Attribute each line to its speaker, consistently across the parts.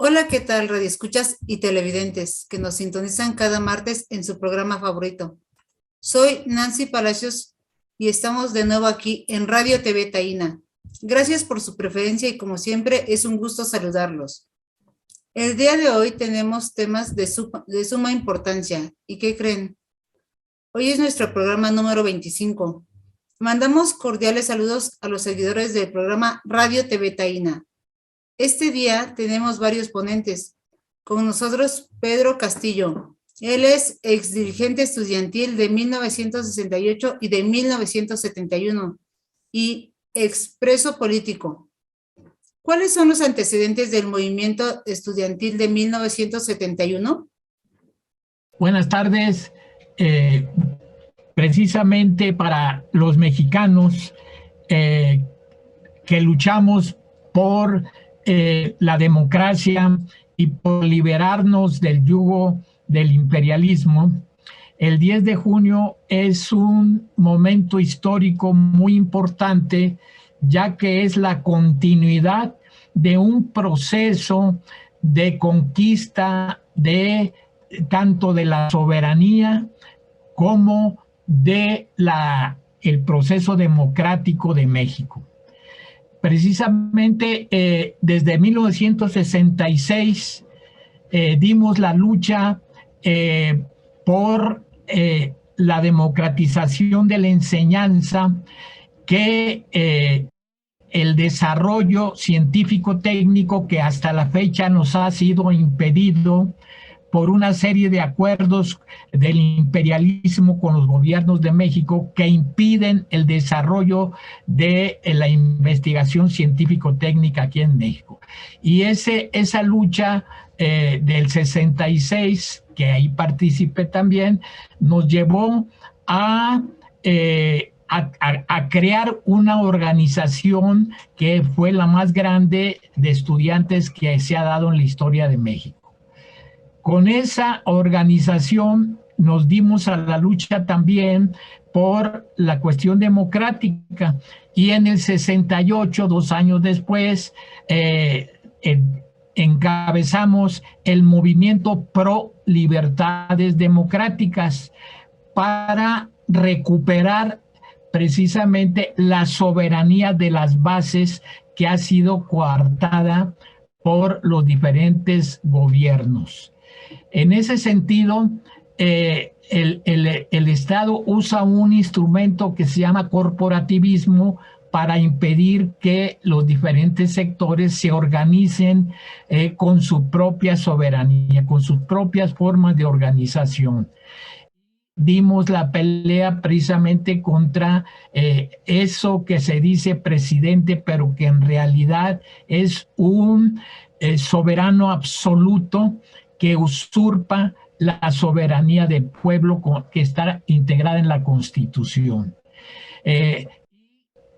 Speaker 1: Hola, ¿qué tal, radioescuchas y televidentes que nos sintonizan cada martes en su programa favorito? Soy Nancy Palacios y estamos de nuevo aquí en Radio TV Taína. Gracias por su preferencia y como siempre es un gusto saludarlos. El día de hoy tenemos temas de suma importancia. ¿Y qué creen? Hoy es nuestro programa número 25. Mandamos cordiales saludos a los seguidores del programa Radio TV Taína. Este día tenemos varios ponentes. Con nosotros Pedro Castillo. Él es exdirigente estudiantil de 1968 y de 1971 y expreso político. ¿Cuáles son los antecedentes del movimiento estudiantil de 1971?
Speaker 2: Buenas tardes. Precisamente para los mexicanos que luchamos por la democracia y por liberarnos del yugo del imperialismo, el 10 de junio es un momento histórico muy importante, ya que es la continuidad de un proceso de conquista de tanto de la soberanía como de el proceso democrático de México. Precisamente desde 1966 dimos la lucha por la democratización de la enseñanza, que el desarrollo científico-técnico que hasta la fecha nos ha sido impedido por una serie de acuerdos del imperialismo con los gobiernos de México que impiden el desarrollo de la investigación científico-técnica aquí en México. Y esa lucha del 66, que ahí participé también, nos llevó a crear una organización que fue la más grande de estudiantes que se ha dado en la historia de México. Con esa organización nos dimos a la lucha también por la cuestión democrática, y en el 68, 2 años después, encabezamos el movimiento pro libertades democráticas para recuperar precisamente la soberanía de las bases que ha sido coartada por los diferentes gobiernos. En ese sentido, el Estado usa un instrumento que se llama corporativismo para impedir que los diferentes sectores se organicen con su propia soberanía, con sus propias formas de organización. Dimos la pelea precisamente contra eso que se dice presidente, pero que en realidad es un soberano absoluto que usurpa la soberanía del pueblo que está integrada en la Constitución.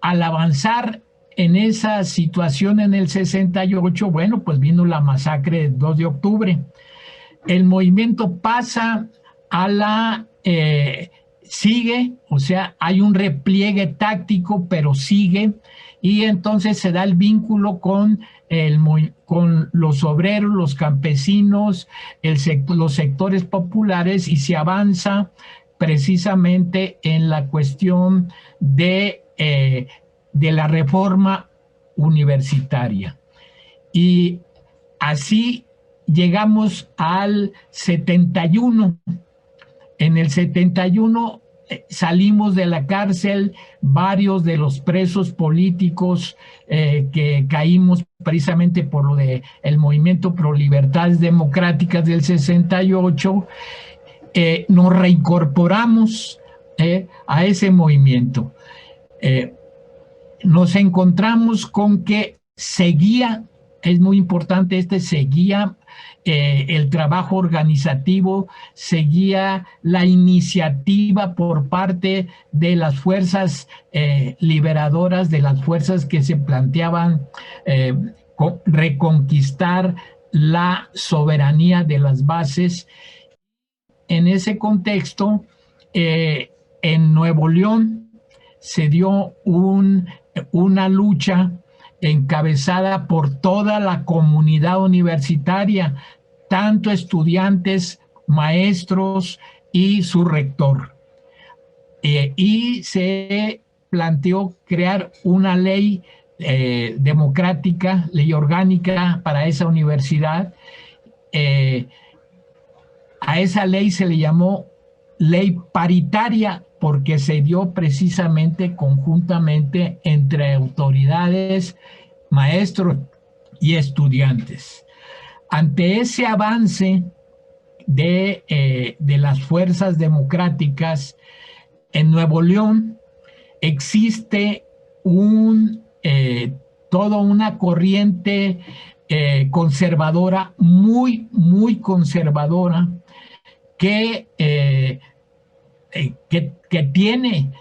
Speaker 2: Al avanzar en esa situación en el 68, bueno, pues vino la masacre del 2 de octubre. El movimiento pasa a sigue, o sea, hay un repliegue táctico, pero sigue, y entonces se da el vínculo con los obreros, los campesinos, los sectores populares, y se avanza precisamente en la cuestión de la reforma universitaria. Y así llegamos al 71. En el 71 salimos de la cárcel varios de los presos políticos que caímos precisamente por lo del movimiento pro libertades democráticas del 68. Nos reincorporamos a ese movimiento. Nos encontramos con que seguía, es muy importante, seguía el trabajo organizativo, seguía la iniciativa por parte de las fuerzas liberadoras, de las fuerzas que se planteaban reconquistar la soberanía de las bases. En ese contexto, en Nuevo León se dio una lucha encabezada por toda la comunidad universitaria, tanto estudiantes, maestros y su rector. Y se planteó crear una ley democrática, ley orgánica para esa universidad. A esa ley se le llamó ley paritaria porque se dio precisamente conjuntamente entre autoridades, maestros y estudiantes. Ante ese avance de las fuerzas democráticas en Nuevo León, existe toda una corriente conservadora, muy, muy conservadora, que tiene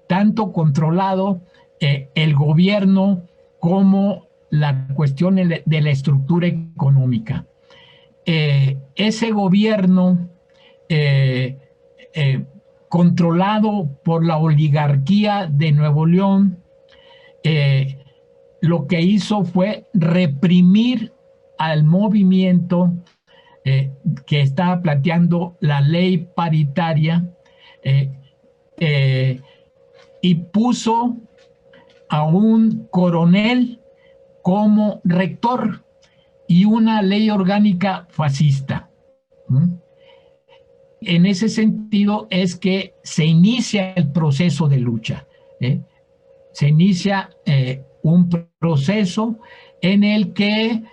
Speaker 2: tanto controlado el gobierno como la cuestión de la estructura económica. Ese gobierno controlado por la oligarquía de Nuevo León, lo que hizo fue reprimir al movimiento que estaba planteando la ley paritaria y puso a un coronel como rector y una ley orgánica fascista. En ese sentido es que se inicia el proceso de lucha. Se inicia un proceso en el que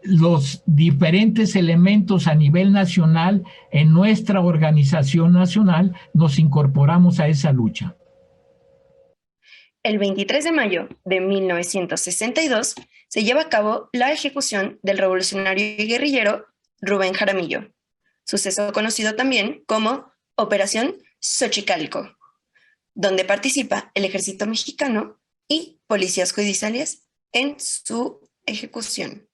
Speaker 2: los diferentes elementos a nivel nacional, en nuestra organización nacional, nos incorporamos a esa lucha.
Speaker 3: El 23 de mayo de 1962 se lleva a cabo la ejecución del revolucionario y guerrillero Rubén Jaramillo, suceso conocido también como Operación Xochicalco, donde participa el ejército mexicano y policías judiciales en su ejecución.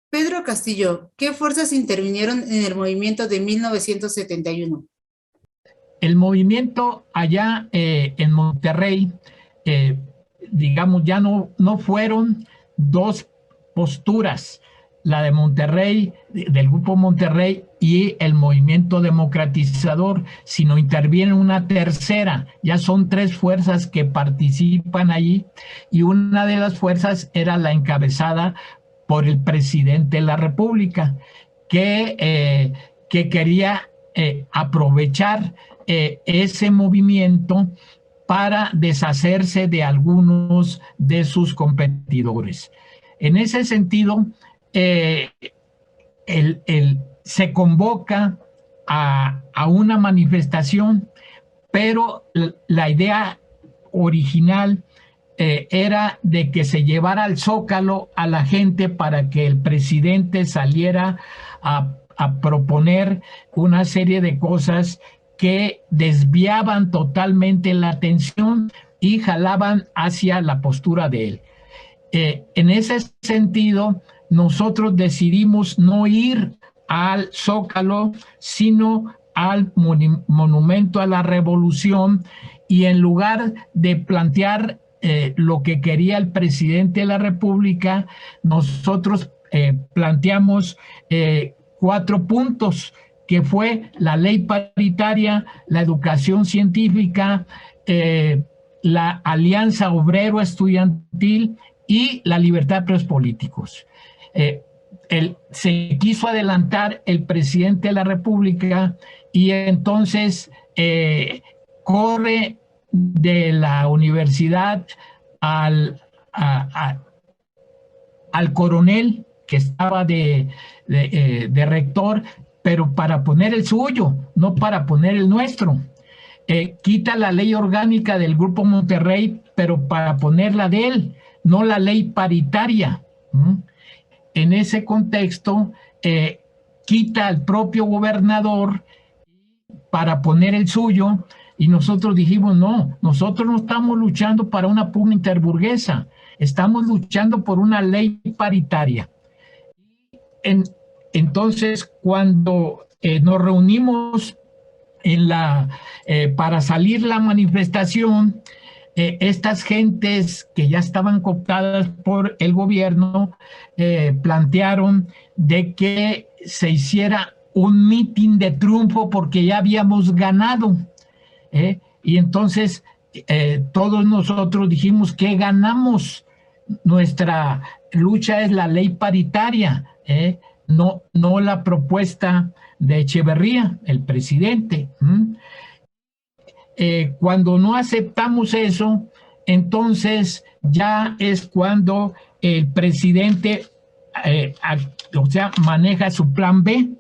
Speaker 1: Pedro Castillo, ¿qué fuerzas intervinieron en el movimiento de 1971?
Speaker 2: El movimiento allá en Monterrey, digamos, ya no fueron dos posturas, la de Monterrey, del Grupo Monterrey y el movimiento democratizador, sino interviene una tercera. Ya son tres fuerzas que participan allí y una de las fuerzas era la encabezada por el presidente de la República, que quería aprovechar ese movimiento para deshacerse de algunos de sus competidores. En ese sentido, se convoca a una manifestación, pero la idea original era de que se llevara al Zócalo a la gente para que el presidente saliera a proponer una serie de cosas que desviaban totalmente la atención y jalaban hacia la postura de él. En ese sentido, nosotros decidimos no ir al Zócalo, sino al Monumento a la Revolución, y en lugar de plantear lo que quería el presidente de la República, nosotros planteamos 4 puntos, que fue la ley paritaria, la educación científica, la alianza obrero-estudiantil y la libertad de presos políticos. Se quiso adelantar el presidente de la República y entonces corre de la universidad al coronel que estaba de rector, pero para poner el suyo, no para poner el nuestro. Quita la ley orgánica del Grupo Monterrey, pero para poner la de él, no la ley paritaria. En ese contexto, quita al propio gobernador para poner el suyo, y nosotros dijimos, no, nosotros no estamos luchando para una pugna interburguesa, estamos luchando por una ley paritaria. Entonces, cuando nos reunimos para salir la manifestación, estas gentes que ya estaban cooptadas por el gobierno plantearon de que se hiciera un mitin de triunfo porque ya habíamos ganado. Y entonces todos nosotros dijimos que ganamos. Nuestra lucha es la ley paritaria, no la propuesta de Echeverría, el presidente. Cuando no aceptamos eso, entonces ya es cuando el presidente, o sea, maneja su plan B.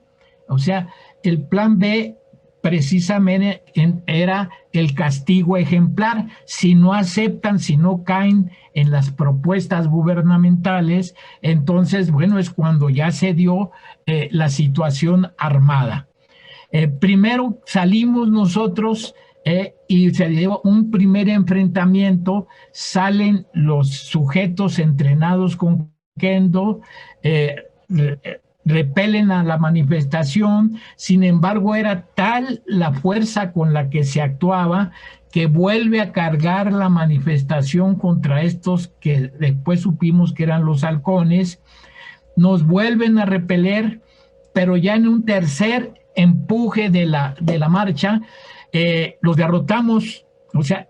Speaker 2: O sea, el plan B precisamente era el castigo ejemplar. Si no aceptan, si no caen en las propuestas gubernamentales, entonces, bueno, es cuando ya se dio la situación armada. Primero salimos nosotros y se dio un primer enfrentamiento, salen los sujetos entrenados con kendo, repelen a la manifestación. Sin embargo, era tal la fuerza con la que se actuaba que vuelve a cargar la manifestación contra estos que después supimos que eran los halcones. Nos vuelven a repeler, pero ya en un tercer empuje de la marcha, los derrotamos, o sea,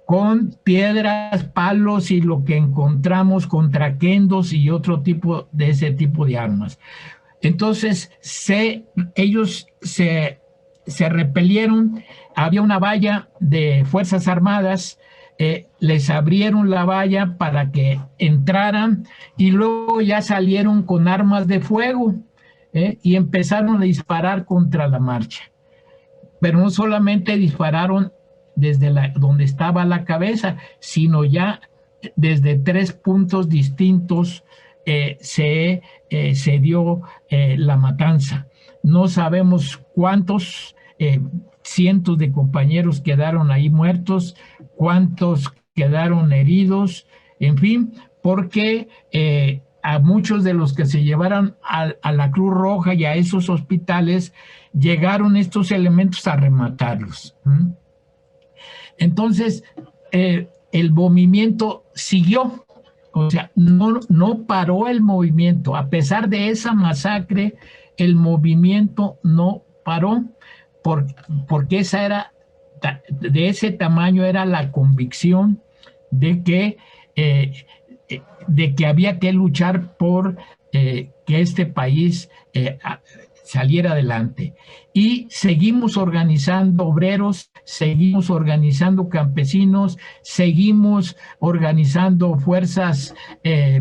Speaker 2: con piedras, palos y lo que encontramos contra kendos y otro tipo de ese tipo de armas. Entonces, ellos se repelieron, había una valla de Fuerzas Armadas, les abrieron la valla para que entraran y luego ya salieron con armas de fuego y empezaron a disparar contra la marcha. Pero no solamente dispararon desde donde estaba la cabeza, sino ya desde 3 puntos distintos se dio la matanza. No sabemos cuántos cientos de compañeros quedaron ahí muertos, cuántos quedaron heridos, en fin, porque a muchos de los que se llevaron a la Cruz Roja y a esos hospitales, llegaron estos elementos a rematarlos. Entonces, el movimiento siguió, o sea, no paró el movimiento. A pesar de esa masacre, el movimiento no paró, porque esa era, de ese tamaño era la convicción de que había que luchar por que este país saliera adelante. Y seguimos organizando obreros, seguimos organizando campesinos, seguimos organizando fuerzas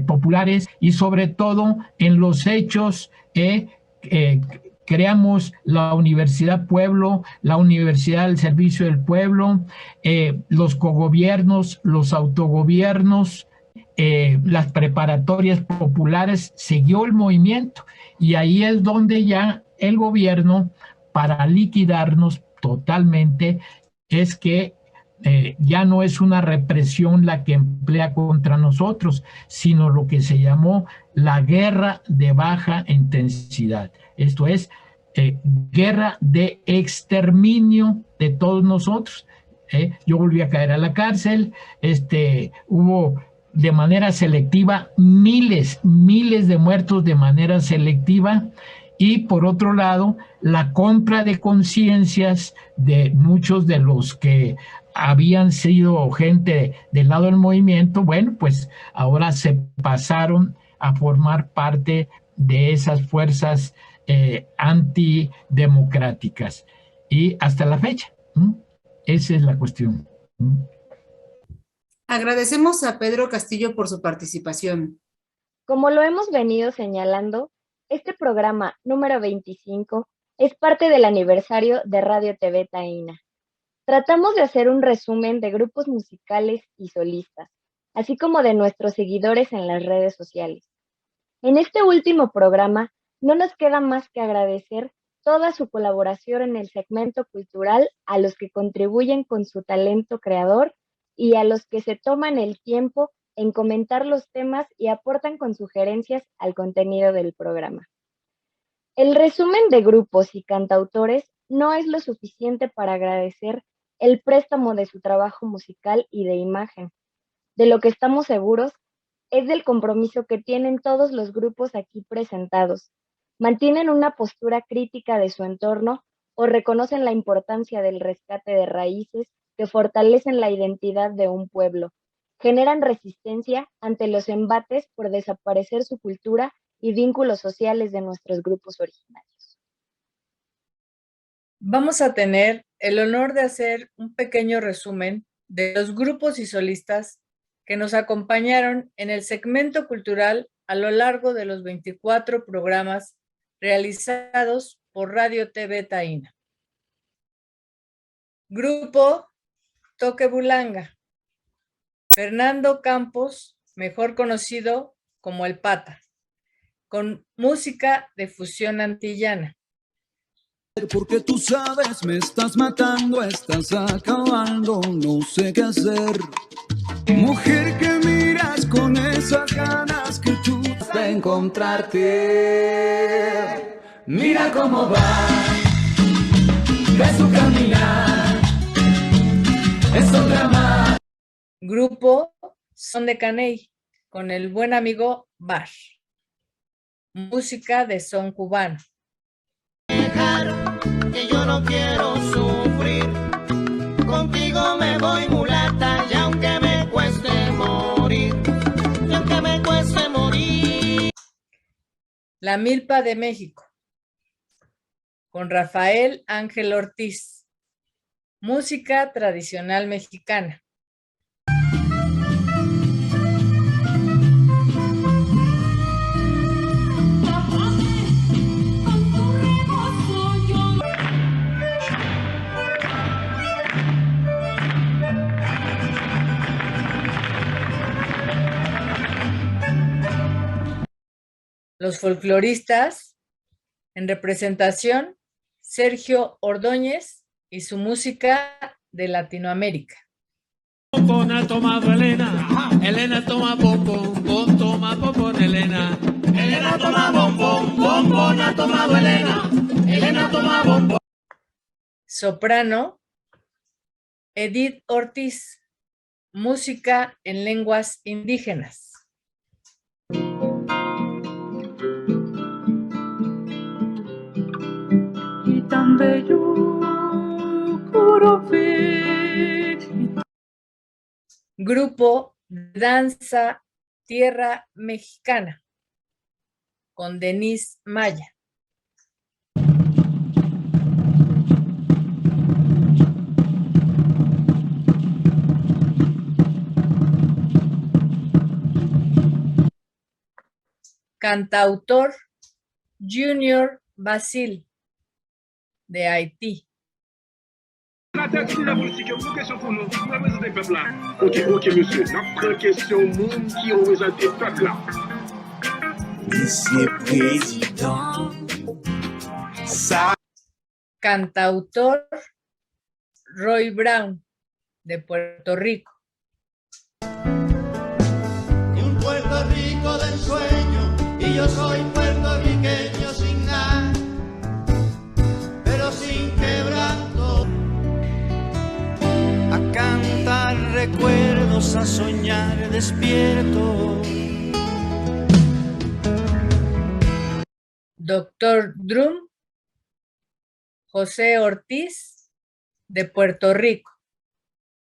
Speaker 2: populares y sobre todo en los hechos creamos la Universidad Pueblo, la Universidad del Servicio del Pueblo, los cogobiernos, los autogobiernos, las preparatorias populares, siguió el movimiento y ahí es donde ya el gobierno, para liquidarnos totalmente, es que ya no es una represión la que emplea contra nosotros, sino lo que se llamó la guerra de baja intensidad. Esto es guerra de exterminio de todos nosotros. Yo volví a caer a la cárcel, hubo de manera selectiva miles de muertos de manera selectiva, y por otro lado la compra de conciencias de muchos de los que habían sido gente del lado del movimiento. Bueno, pues ahora se pasaron a formar parte de esas fuerzas antidemocráticas y hasta la fecha. Esa es la cuestión.
Speaker 1: Agradecemos a Pedro Castillo por su participación.
Speaker 4: Como lo hemos venido señalando, este programa número 25 es parte del aniversario de Radio TV Taína. Tratamos de hacer un resumen de grupos musicales y solistas, así como de nuestros seguidores en las redes sociales. En este último programa no nos queda más que agradecer toda su colaboración en el segmento cultural a los que contribuyen con su talento creador y a los que se toman el tiempo en comentar los temas y aportan con sugerencias al contenido del programa. El resumen de grupos y cantautores no es lo suficiente para agradecer el préstamo de su trabajo musical y de imagen. De lo que estamos seguros es del compromiso que tienen todos los grupos aquí presentados. Mantienen una postura crítica de su entorno o reconocen la importancia del rescate de raíces que fortalecen la identidad de un pueblo. Generan resistencia ante los embates por desaparecer su cultura y vínculos sociales de nuestros grupos originarios.
Speaker 5: Vamos a tener el honor de hacer un pequeño resumen de los grupos y solistas que nos acompañaron en el segmento cultural a lo largo de los 24 programas realizados por Radio TV Taína. Grupo Toque Bulanga. Fernando Campos, mejor conocido como El Pata, con música de fusión antillana.
Speaker 6: Porque tú sabes, me estás matando, estás acabando, no sé qué hacer. Mujer que miras con esas ganas que tú de encontrarte. Mira cómo va, ve su caminar, es otra más.
Speaker 5: Grupo Son de Caney, con el buen amigo Bar. Música de son cubano.
Speaker 7: Que yo no quiero sufrir, contigo me voy mulata, y aunque me cueste morir, y aunque me cueste morir.
Speaker 5: La Milpa de México, con Rafael Ángel Ortiz. Música tradicional mexicana. Los folcloristas, en representación, Sergio Ordóñez y su música de Latinoamérica.
Speaker 8: Pompón ha tomado Elena, Elena toma pompón, pon toma pompón Elena. Elena toma bombón, bombón ha tomado Elena, Elena toma bombón.
Speaker 5: Soprano, Edith Ortiz, música en lenguas indígenas.
Speaker 9: Y tan bello puro fe.
Speaker 5: Grupo Danza Tierra Mexicana, con Denise Maya. Cantautor Junior Basil, de Haití.
Speaker 10: Ok, monsieur. Notre question, monde qui représente le peuple là.
Speaker 6: Monsieur Président.
Speaker 5: Cantautor Roy Brown, de Puerto Rico.
Speaker 7: Un Puerto Rico del sueño, y yo soy puertorriqueño sin nada, pero sin quebranto. A cantar recuerdos, a soñar despierto.
Speaker 5: Doctor Drum, José Ortiz, de Puerto Rico.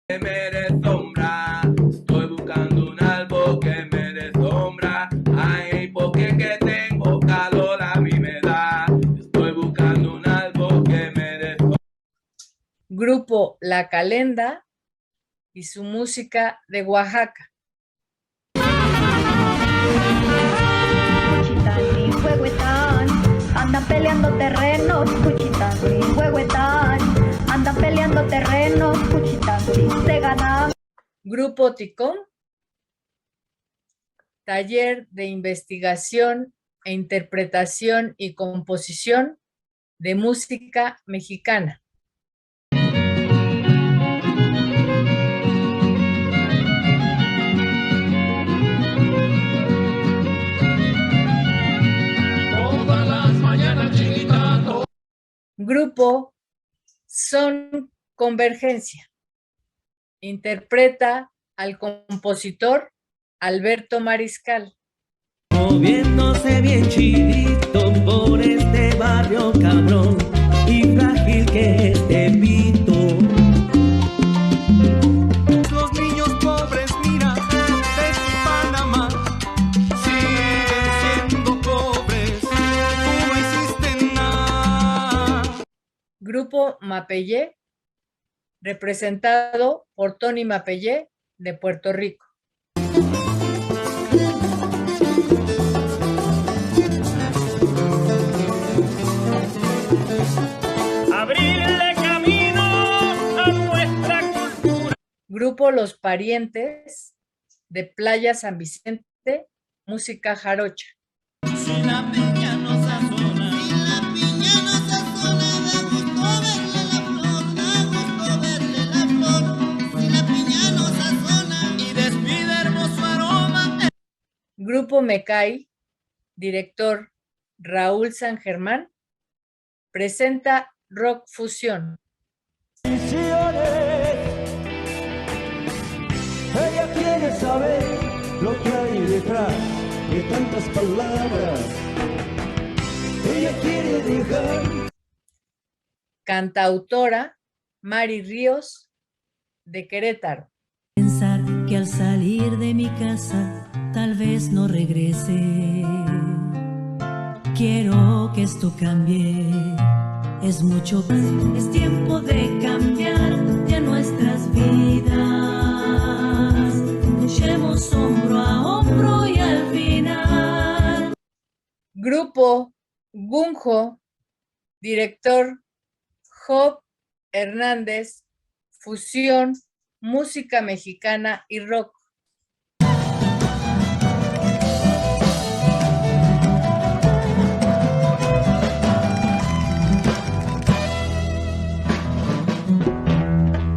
Speaker 8: Que me dé sombra, estoy buscando un árbol que me dé sombra. Ay, porque que tengo calor a mí me da. Estoy buscando un árbol que me dé sombra.
Speaker 5: Grupo La Calenda y su música de Oaxaca.
Speaker 11: Cuchitán y Huehuetán andan peleando terrenos, Cuchitán y Huehuetán andan peleando terrenos, Cuchitán y se gana.
Speaker 5: Grupo Ticón, taller de investigación e interpretación y composición de música mexicana. Grupo Son Convergencia. Interpreta al compositor Alberto Mariscal.
Speaker 7: Moviéndose bien chidito por este barrio cabrón y frágil que es Tepito. Los niños pobres, mira, de Panamá, siguen siendo pobres, tú no hiciste nada.
Speaker 5: Grupo Mapellé, representado por Tony Mapellé de Puerto Rico.
Speaker 7: Abrirle camino a nuestra cultura.
Speaker 5: Grupo Los Parientes de Playa San Vicente, música jarocha.
Speaker 7: Si la piña no sazona, si la piña no sazona, da gusto verle la flor, si la piña no sazona y despide hermoso aroma.
Speaker 5: Grupo Mecay, director Raúl San Germán, presenta rock fusión.
Speaker 7: Ella quiere saber lo que hay detrás de tantas palabras. Ella quiere dejar.
Speaker 5: Cantautora Mari Ríos de Querétaro.
Speaker 12: Pensar que al salir de mi casa tal vez no regrese. Quiero que esto cambie. Es mucho más, es tiempo de cambiar ya nuestras vidas. Luchemos hombro a hombro y al final.
Speaker 5: Grupo Gunjo, director Job Hernández, fusión, música mexicana y rock.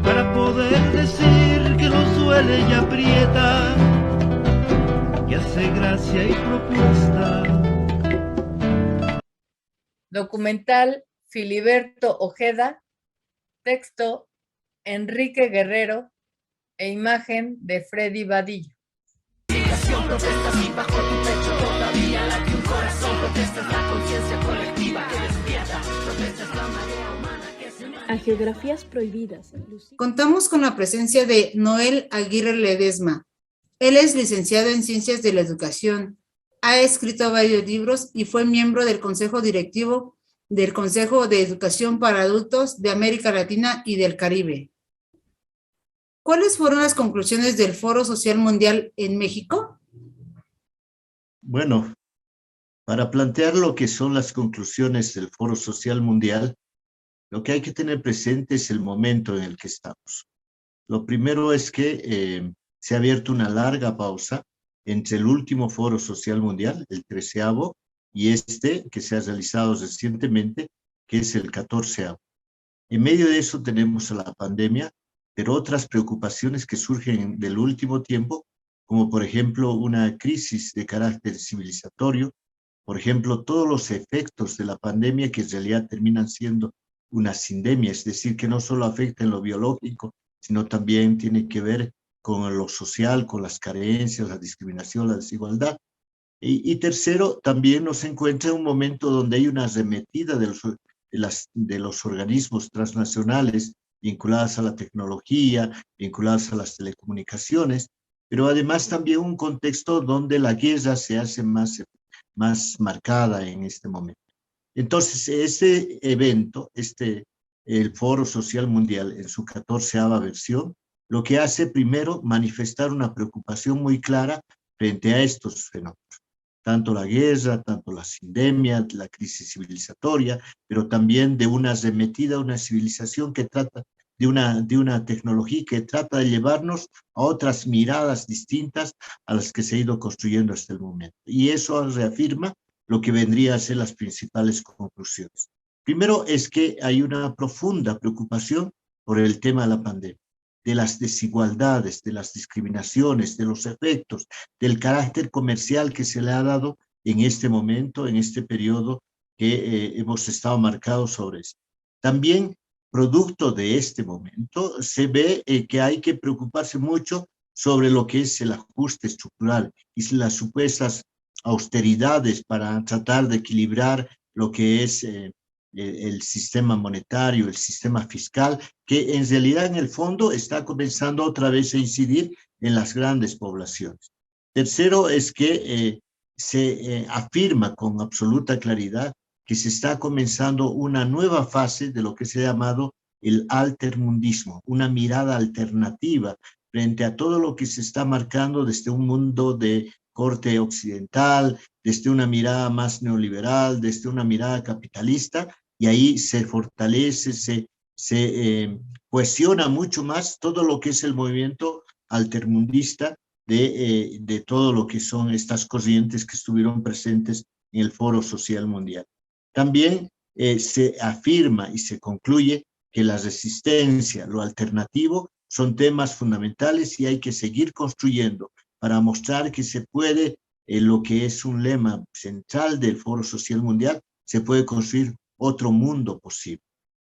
Speaker 7: Para poder decir que nos duele y aprieta, que hace gracia y propuesta.
Speaker 5: Documental Filiberto Ojeda, texto Enrique Guerrero e imagen de Freddy Vadillo.
Speaker 7: Protestas y bajo tu pecho todavía late un corazón. Protestas la conciencia colectiva que despierta. Protestas la marea humana que se une.
Speaker 13: A geografías prohibidas.
Speaker 1: Contamos con la presencia de Noel Aguirre Ledesma. Él es licenciado en Ciencias de la Educación, ha escrito varios libros y fue miembro del Consejo Directivo del Consejo de Educación para Adultos de América Latina y del Caribe. ¿Cuáles fueron las conclusiones del Foro Social Mundial en México?
Speaker 14: Bueno, para plantear lo que son las conclusiones del Foro Social Mundial, lo que hay que tener presente es el momento en el que estamos. Lo primero es que se ha abierto una larga pausa entre el último Foro Social Mundial, el 13º, y este que se ha realizado recientemente, que es el 14º. En medio de eso tenemos a la pandemia, pero otras preocupaciones que surgen del último tiempo, como por ejemplo una crisis de carácter civilizatorio, por ejemplo todos los efectos de la pandemia que en realidad terminan siendo una sindemia, es decir, que no solo afecta en lo biológico, sino también tiene que ver con lo social, con las carencias, la discriminación, la desigualdad. Y tercero, también nos encuentra en un momento donde hay una arremetida de los organismos transnacionales vinculadas a la tecnología, vinculadas a las telecomunicaciones, pero además también un contexto donde la guerra se hace más marcada en este momento. Entonces, este evento, el Foro Social Mundial en su 14ª versión, lo que hace primero manifestar una preocupación muy clara frente a estos fenómenos. Tanto la guerra, tanto la sindemia, la crisis civilizatoria, pero también de una arremetida, una civilización que trata de una tecnología que trata de llevarnos a otras miradas distintas a las que se ha ido construyendo hasta el momento. Y eso reafirma lo que vendría a ser las principales conclusiones. Primero es que hay una profunda preocupación por el tema de la pandemia, de las desigualdades, de las discriminaciones, de los efectos, del carácter comercial que se le ha dado en este momento, en este periodo que hemos estado marcados sobre eso. También producto de este momento, se ve que hay que preocuparse mucho sobre lo que es el ajuste estructural y las supuestas austeridades para tratar de equilibrar lo que es el sistema monetario, el sistema fiscal, que en realidad en el fondo está comenzando otra vez a incidir en las grandes poblaciones. Tercero es que se afirma con absoluta claridad que se está comenzando una nueva fase de lo que se ha llamado el altermundismo, una mirada alternativa frente a todo lo que se está marcando desde un mundo de corte occidental, desde una mirada más neoliberal, desde una mirada capitalista, y ahí se fortalece, se cohesiona mucho más todo lo que es el movimiento altermundista de todo lo que son estas corrientes que estuvieron presentes en el Foro Social Mundial. También se afirma y se concluye que la resistencia, lo alternativo, son temas fundamentales y hay que seguir construyendo para mostrar que se puede, lo que es un lema central del Foro Social Mundial, se puede construir otro mundo posible.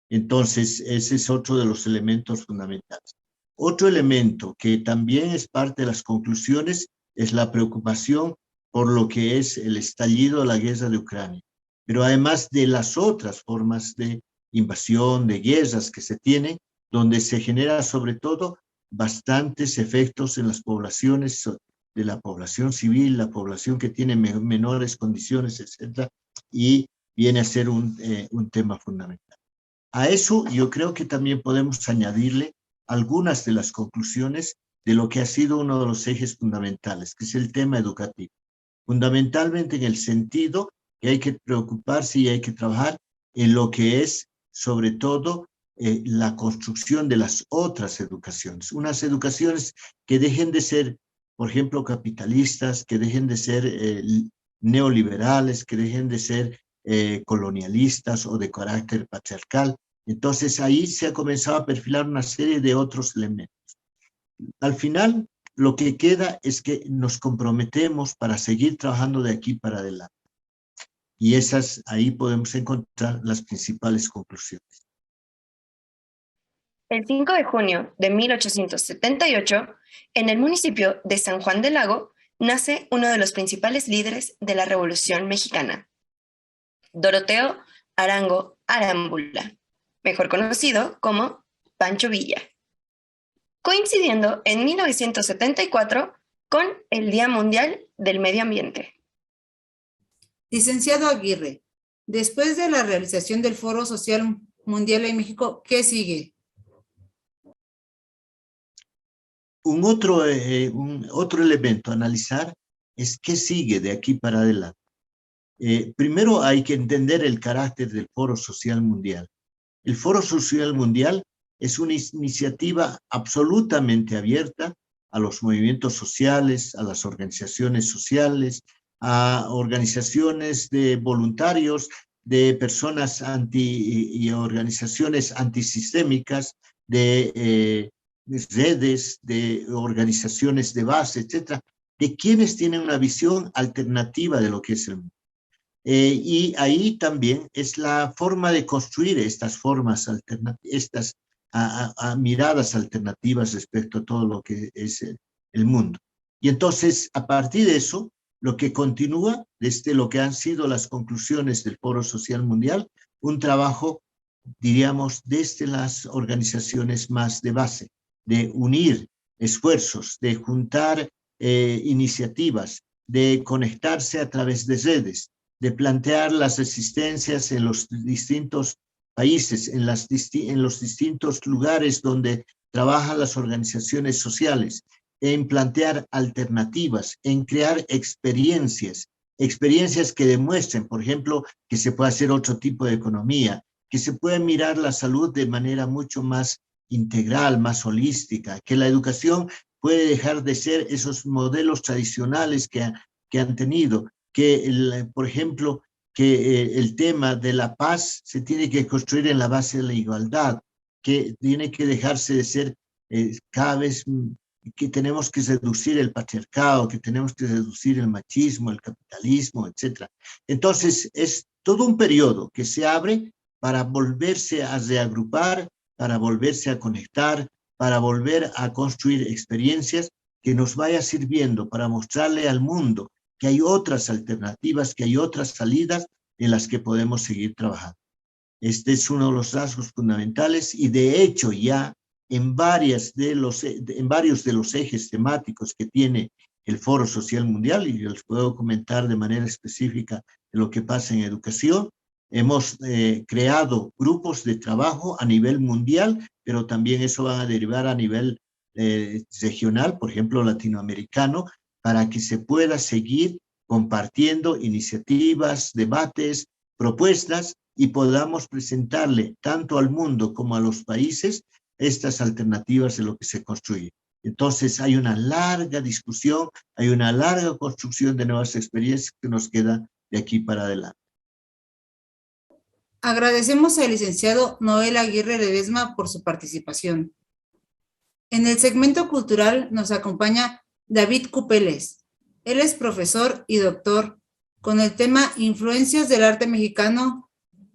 Speaker 14: Entonces, ese es otro de los elementos fundamentales. Otro elemento que también es parte de las conclusiones es la preocupación por lo que es el estallido de la guerra de Ucrania. Pero además de las otras formas de invasión, de guerras que se tienen, donde se genera sobre todo bastantes efectos en las poblaciones, de la población civil, la población que tiene menores condiciones, etc. Y viene a ser un tema fundamental. A eso yo creo que también podemos añadirle algunas de las conclusiones de lo que ha sido uno de los ejes fundamentales, que es el tema educativo. Fundamentalmente en el sentido que hay que preocuparse y hay que trabajar en lo que es, sobre todo, la construcción de las otras educaciones. Unas educaciones que dejen de ser, por ejemplo, capitalistas, que dejen de ser neoliberales, que dejen de ser colonialistas o de carácter patriarcal. Entonces ahí se ha comenzado a perfilar una serie de otros elementos. Al final, lo que queda es que nos comprometemos para seguir trabajando de aquí para adelante. Y ahí podemos encontrar las principales conclusiones.
Speaker 3: El 5 de junio de 1878, en el municipio de San Juan del Lago, nace uno de los principales líderes de la Revolución Mexicana, Doroteo Arango Arámbula, mejor conocido como Pancho Villa, coincidiendo en 1974 con el Día Mundial del Medio Ambiente.
Speaker 1: Licenciado Aguirre, después de la realización del Foro Social Mundial en México, ¿qué sigue?
Speaker 14: Otro elemento a analizar es qué sigue de aquí para adelante. Primero hay que entender el carácter del Foro Social Mundial. El Foro Social Mundial es una iniciativa absolutamente abierta a los movimientos sociales, a las organizaciones sociales, a organizaciones de voluntarios, de personas y organizaciones antisistémicas, de redes, de organizaciones de base, etcétera, de quienes tienen una visión alternativa de lo que es el mundo. Y ahí también es la forma de construir estas formas alternativas, estas miradas alternativas respecto a todo lo que es el mundo. Y entonces, a partir de eso, lo que continúa desde lo que han sido las conclusiones del Foro Social Mundial, un trabajo, diríamos, desde las organizaciones más de base, de unir esfuerzos, de juntar iniciativas, de conectarse a través de redes, de plantear las resistencias en los distintos países, en los distintos lugares donde trabajan las organizaciones sociales, en plantear alternativas, en crear experiencias que demuestren, por ejemplo, que se puede hacer otro tipo de economía, que se puede mirar la salud de manera mucho más integral, más holística, que la educación puede dejar de ser esos modelos tradicionales que han tenido, que, por ejemplo, que el tema de la paz se tiene que construir en la base de la igualdad, que tiene que dejarse de ser cada vez, que tenemos que reducir el patriarcado, que tenemos que reducir el machismo, el capitalismo, etc. Entonces, es todo un periodo que se abre para volverse a reagrupar para volverse a conectar, para volver a construir experiencias que nos vaya sirviendo para mostrarle al mundo que hay otras alternativas, que hay otras salidas en las que podemos seguir trabajando. Este es uno de los rasgos fundamentales y de hecho ya en varios de los ejes temáticos que tiene el Foro Social Mundial, y yo les puedo comentar de manera específica de lo que pasa en educación, hemos creado grupos de trabajo a nivel mundial, pero también eso va a derivar a nivel regional, por ejemplo, latinoamericano, para que se pueda seguir compartiendo iniciativas, debates, propuestas, y podamos presentarle tanto al mundo como a los países estas alternativas de lo que se construye. Entonces hay una larga discusión, hay una larga construcción de nuevas experiencias que nos queda de aquí para adelante.
Speaker 1: Agradecemos al licenciado Noel Aguirre Ledesma por su participación. En el segmento cultural nos acompaña David Cupeles. Él es profesor y doctor con el tema Influencias del arte mexicano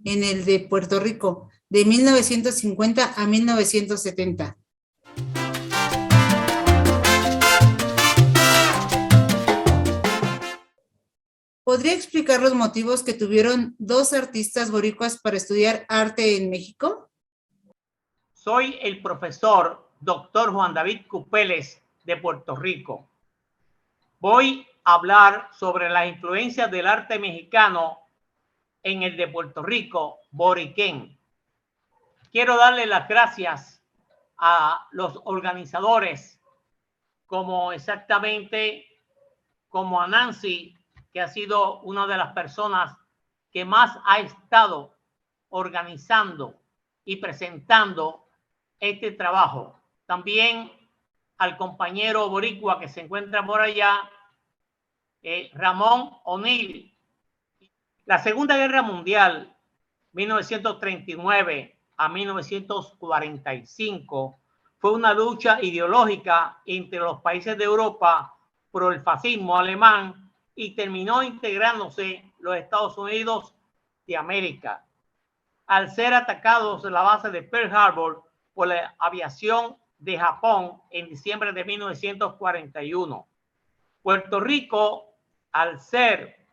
Speaker 1: en el de Puerto Rico, de 1950 a 1970. ¿Podría explicar los motivos que tuvieron dos artistas boricuas para estudiar arte en México?
Speaker 15: Soy el profesor Dr. Juan David Cupeles de Puerto Rico. Voy a hablar sobre las influencias del arte mexicano en el de Puerto Rico, boriquén. Quiero darle las gracias a los organizadores, como a Nancy, que ha sido una de las personas que más ha estado organizando y presentando este trabajo. También al compañero boricua que se encuentra por allá, Ramón O'Neill. La Segunda Guerra Mundial, 1939 a 1945, fue una lucha ideológica entre los países de Europa por el fascismo alemán y terminó integrándose los Estados Unidos de América, al ser atacados en la base de Pearl Harbor por la aviación de Japón en diciembre de 1941. Puerto Rico, al ser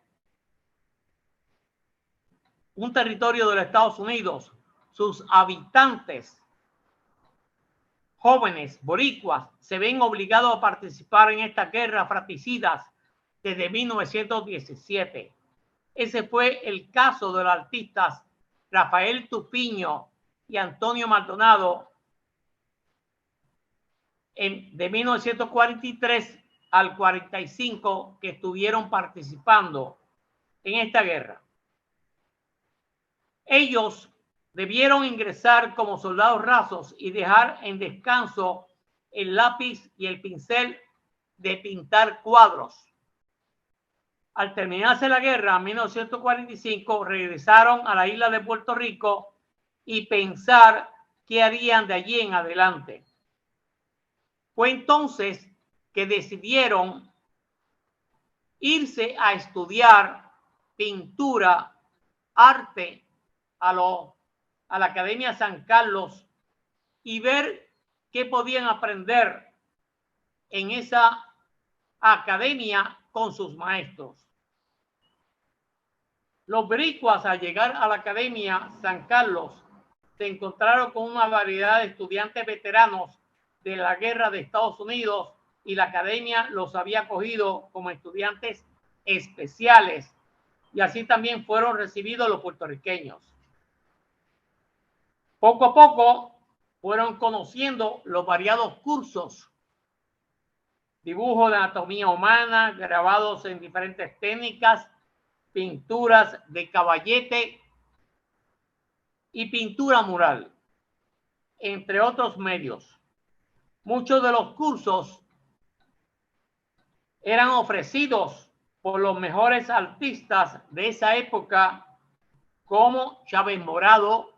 Speaker 15: un territorio de los Estados Unidos, sus habitantes jóvenes boricuas se ven obligados a participar en estas guerras fratricidas desde 1917. Ese fue el caso de los artistas Rafael Tupiño y Antonio Maldonado de 1943 al 45, que estuvieron participando en esta guerra. Ellos debieron ingresar como soldados rasos y dejar en descanso el lápiz y el pincel de pintar cuadros. Al terminarse la guerra en 1945, regresaron a la isla de Puerto Rico y pensar qué harían de allí en adelante. Fue entonces que decidieron irse a estudiar pintura, arte a la Academia San Carlos y ver qué podían aprender en esa academia con sus maestros. Los boricuas, al llegar a la Academia San Carlos, se encontraron con una variedad de estudiantes veteranos de la guerra de Estados Unidos, y la academia los había acogido como estudiantes especiales, y así también fueron recibidos los puertorriqueños. Poco a poco fueron conociendo los variados cursos: dibujo de anatomía humana, grabados en diferentes técnicas, pinturas de caballete y pintura mural, entre otros medios. Muchos de los cursos eran ofrecidos por los mejores artistas de esa época, como Chávez Morado,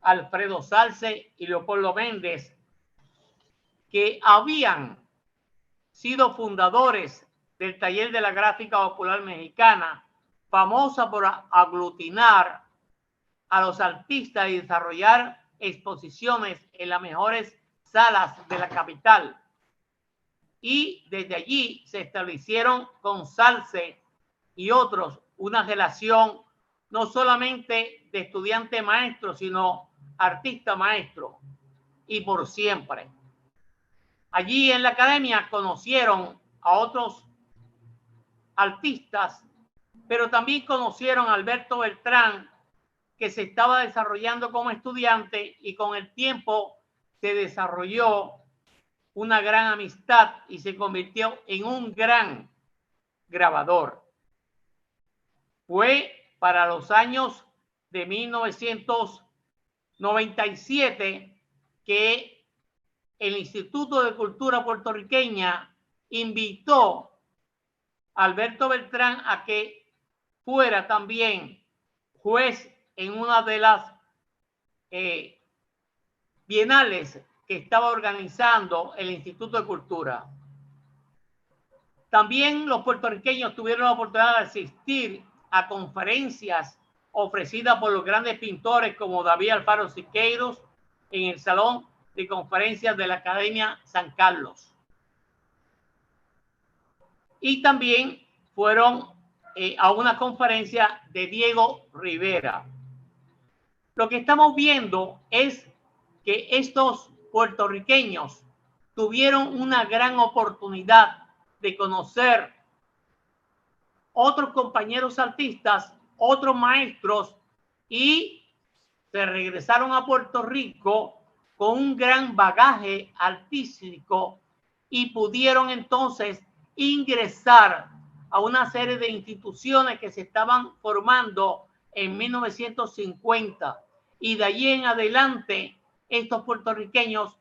Speaker 15: Alfredo Salce y Leopoldo Méndez, que habían sido fundadores del Taller de la Gráfica Popular Mexicana, famosa por aglutinar a los artistas y desarrollar exposiciones en las mejores salas de la capital. Y desde allí se establecieron con Salce y otros una relación no solamente de estudiante maestro, sino artista maestro, y por siempre. Allí en la academia conocieron a otros artistas, pero también conocieron a Alberto Beltrán, que se estaba desarrollando como estudiante, y con el tiempo se desarrolló una gran amistad y se convirtió en un gran grabador. Fue para los años de 1997 que el Instituto de Cultura Puertorriqueña invitó a Alberto Beltrán a que fuera también juez en una de las bienales que estaba organizando el Instituto de Cultura. También los puertorriqueños tuvieron la oportunidad de asistir a conferencias ofrecidas por los grandes pintores como David Alfaro Siqueiros en el Salón de Conferencias de la Academia San Carlos. Y también fueron a una conferencia de Diego Rivera. Lo que estamos viendo es que estos puertorriqueños tuvieron una gran oportunidad de conocer otros compañeros artistas, otros maestros, y se regresaron a Puerto Rico con un gran bagaje artístico y pudieron entonces ingresar a una serie de instituciones que se estaban formando en 1950, y de allí en adelante estos puertorriqueños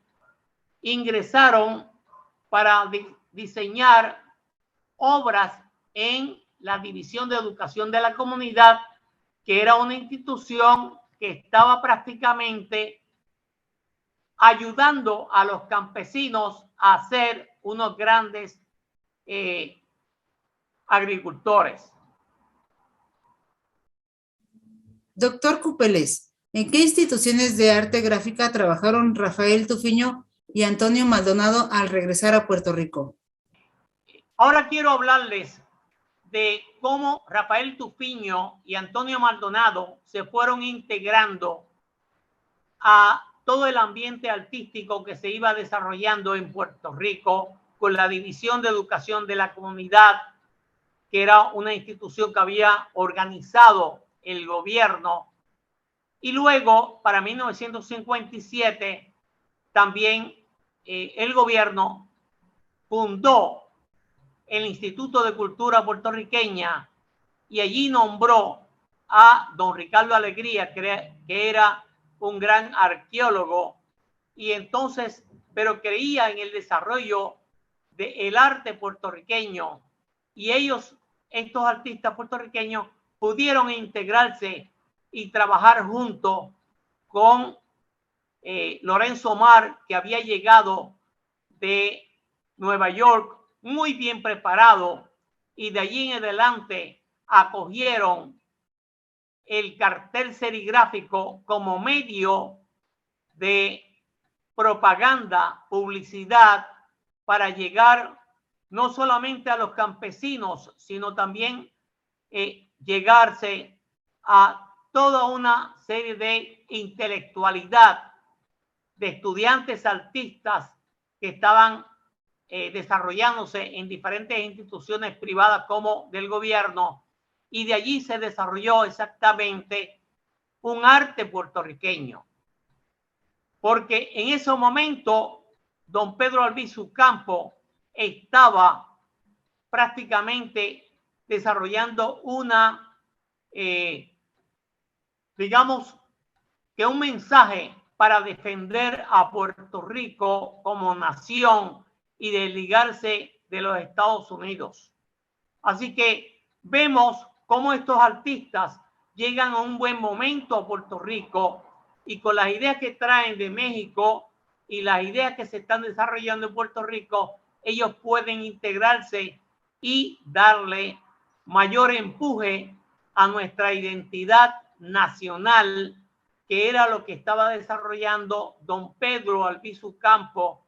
Speaker 15: ingresaron para diseñar obras en la División de Educación de la Comunidad, que era una institución que estaba prácticamente ayudando a los campesinos a ser unos grandes agricultores.
Speaker 1: Doctor Cupeles, ¿en qué instituciones de arte gráfica trabajaron Rafael Tufiño y Antonio Maldonado al regresar a Puerto Rico?
Speaker 15: Ahora quiero hablarles de cómo Rafael Tufiño y Antonio Maldonado se fueron integrando a todo el ambiente artístico que se iba desarrollando en Puerto Rico con la División de Educación de la Comunidad, que era una institución que había organizado el gobierno. Y luego, para 1957, también el gobierno fundó el Instituto de Cultura Puertorriqueña, y allí nombró a don Ricardo Alegría, que era un gran arqueólogo, y entonces, pero creía en el desarrollo del arte puertorriqueño, y ellos, estos artistas puertorriqueños, pudieron integrarse y trabajar junto con Lorenzo Mar, que había llegado de Nueva York muy bien preparado, y de allí en adelante acogieron el cartel serigráfico como medio de propaganda, publicidad, para llegar no solamente a los campesinos, sino también llegarse a toda una serie de intelectualidad, de estudiantes artistas que estaban desarrollándose en diferentes instituciones privadas como del gobierno, y de allí se desarrolló exactamente un arte puertorriqueño, porque en ese momento don Pedro Albizu Campo estaba prácticamente desarrollando una, digamos que un mensaje para defender a Puerto Rico como nación y desligarse de los Estados Unidos. Así que vemos cómo estos artistas llegan a un buen momento a Puerto Rico, y con las ideas que traen de México y las ideas que se están desarrollando en Puerto Rico, ellos pueden integrarse y darle mayor empuje a nuestra identidad nacional que era lo que estaba desarrollando don Pedro Albizu Campo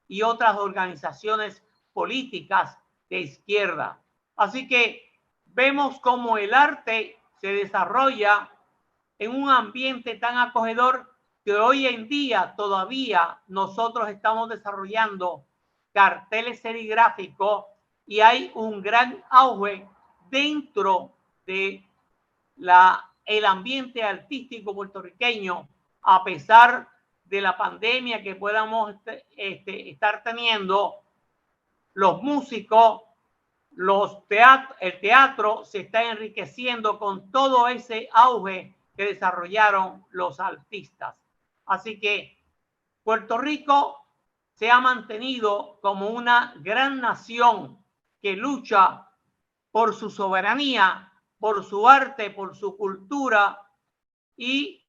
Speaker 15: y otras organizaciones políticas de izquierda. Así que vemos cómo el arte se desarrolla en un ambiente tan acogedor que hoy en día todavía nosotros estamos desarrollando carteles serigráficos y hay un gran auge dentro de el ambiente artístico puertorriqueño, a pesar de la pandemia que podamos estar teniendo. Los músicos, el teatro se está enriqueciendo con todo ese auge que desarrollaron los artistas. Así que Puerto Rico se ha mantenido como una gran nación que lucha por su soberanía, por su arte, por su cultura y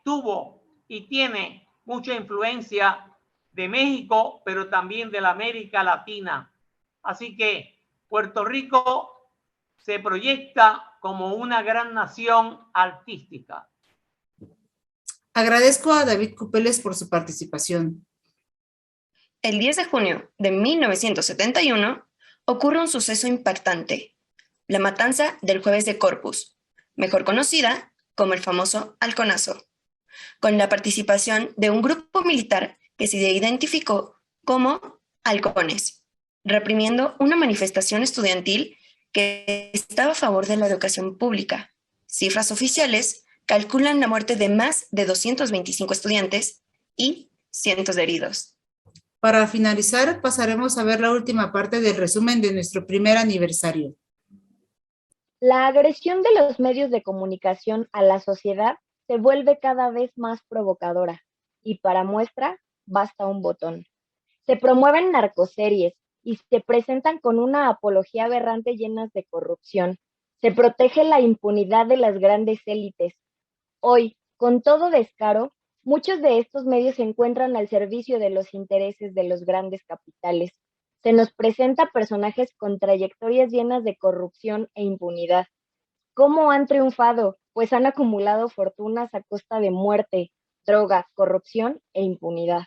Speaker 15: tuvo y tiene mucha influencia de México, pero también de la América Latina. Así que Puerto Rico se proyecta como una gran nación artística.
Speaker 1: Agradezco a David Cupeles por su participación.
Speaker 3: El 10 de junio de 1971 ocurre un suceso impactante, la matanza del Jueves de Corpus, mejor conocida como el famoso Halconazo, con la participación de un grupo militar que se identificó como halcones, reprimiendo una manifestación estudiantil que estaba a favor de la educación pública. Cifras oficiales calculan la muerte de más de 225 estudiantes y cientos de heridos.
Speaker 1: Para finalizar, pasaremos a ver la última parte del resumen de nuestro primer aniversario.
Speaker 4: La agresión de los medios de comunicación a la sociedad se vuelve cada vez más provocadora y para muestra basta un botón. Se promueven narcoseries y se presentan con una apología aberrante llenas de corrupción. Se protege la impunidad de las grandes élites. Hoy, con todo descaro, muchos de estos medios se encuentran al servicio de los intereses de los grandes capitales. Se nos presenta personajes con trayectorias llenas de corrupción e impunidad. ¿Cómo han triunfado? Pues han acumulado fortunas a costa de muerte, droga, corrupción e impunidad.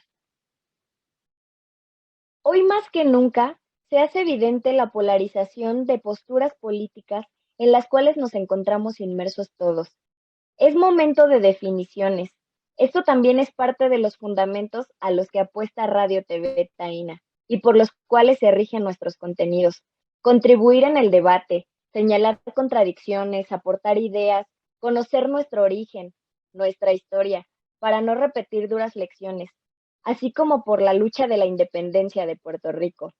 Speaker 4: Hoy más que nunca se hace evidente la polarización de posturas políticas en las cuales nos encontramos inmersos todos. Es momento de definiciones. Esto también es parte de los fundamentos a los que apuesta Radio TV Taína y por los cuales se rigen nuestros contenidos. Contribuir en el debate, señalar contradicciones, aportar ideas, conocer nuestro origen, nuestra historia, para no repetir duras lecciones, así como por la lucha de la independencia de Puerto Rico,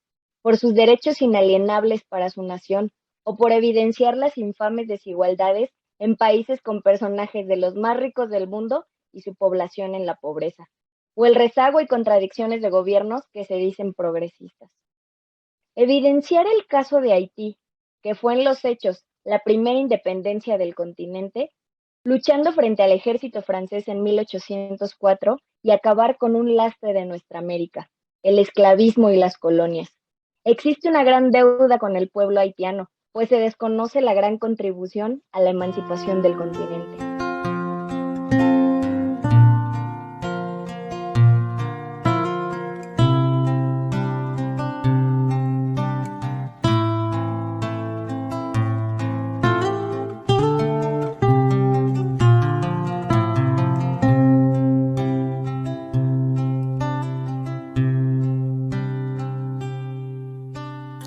Speaker 4: por sus derechos inalienables para su nación o por evidenciar las infames desigualdades en países con personajes de los más ricos del mundo y su población en la pobreza, o el rezago y contradicciones de gobiernos que se dicen progresistas. Evidenciar el caso de Haití, que fue en los hechos la primera independencia del continente, luchando frente al ejército francés en 1804 y acabar con un lastre de nuestra América, el esclavismo y las colonias. Existe una gran deuda con el pueblo haitiano, pues se desconoce la gran contribución a la emancipación del continente.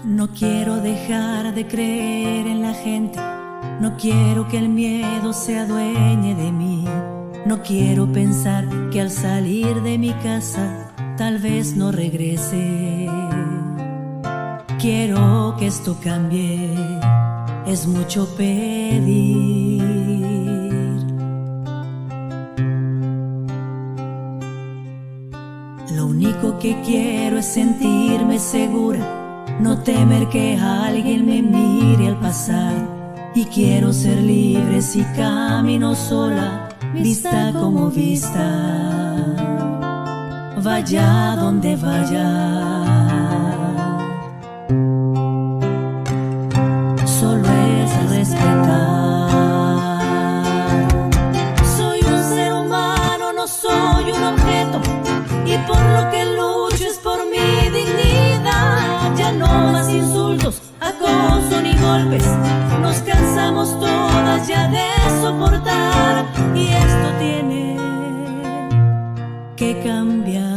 Speaker 12: No quiero dejar de creer en la gente, no quiero que el miedo se adueñe de mí, no quiero pensar que al salir de mi casa tal vez no regrese. Quiero que esto cambie, es mucho pedir. Lo único que quiero es sentirme segura, no temer que alguien me mire al pasar, y quiero ser libre si camino sola, vista como vista, vaya donde vaya. Solo es respetar. aplauso ni golpes, nos cansamos todas ya de soportar, y esto tiene que cambiar.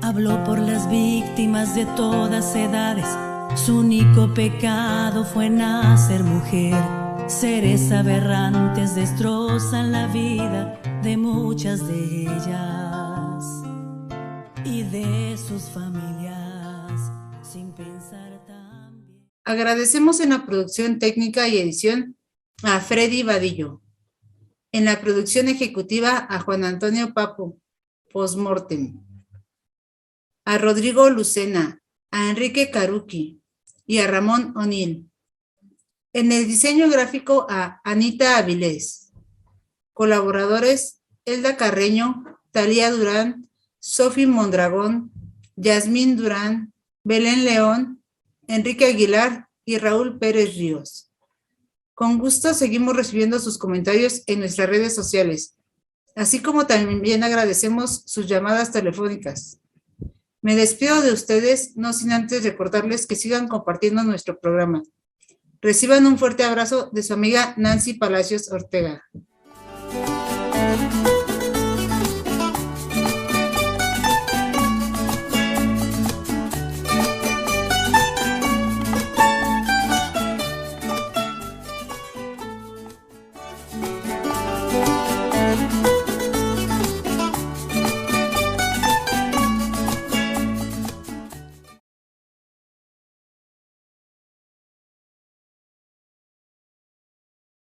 Speaker 12: Habló por las víctimas de todas edades. Su único pecado fue nacer mujer. Seres aberrantes destrozan la vida de muchas de ellas y de sus familias sin pensar también.
Speaker 1: Agradecemos en la producción técnica y edición a Freddy Vadillo. En la producción ejecutiva a Juan Antonio Papo, postmortem. A Rodrigo Lucena, a Enrique Caruqui y a Ramón O'Neill. En el diseño gráfico a Anita Avilés. Colaboradores: Elda Carreño, Talía Durán, Sofi Mondragón, Yasmín Durán, Belén León, Enrique Aguilar y Raúl Pérez Ríos. Con gusto seguimos recibiendo sus comentarios en nuestras redes sociales, así como también agradecemos sus llamadas telefónicas. Me despido de ustedes, no sin antes recordarles que sigan compartiendo nuestro programa. Reciban un fuerte abrazo de su amiga Nancy Palacios Ortega.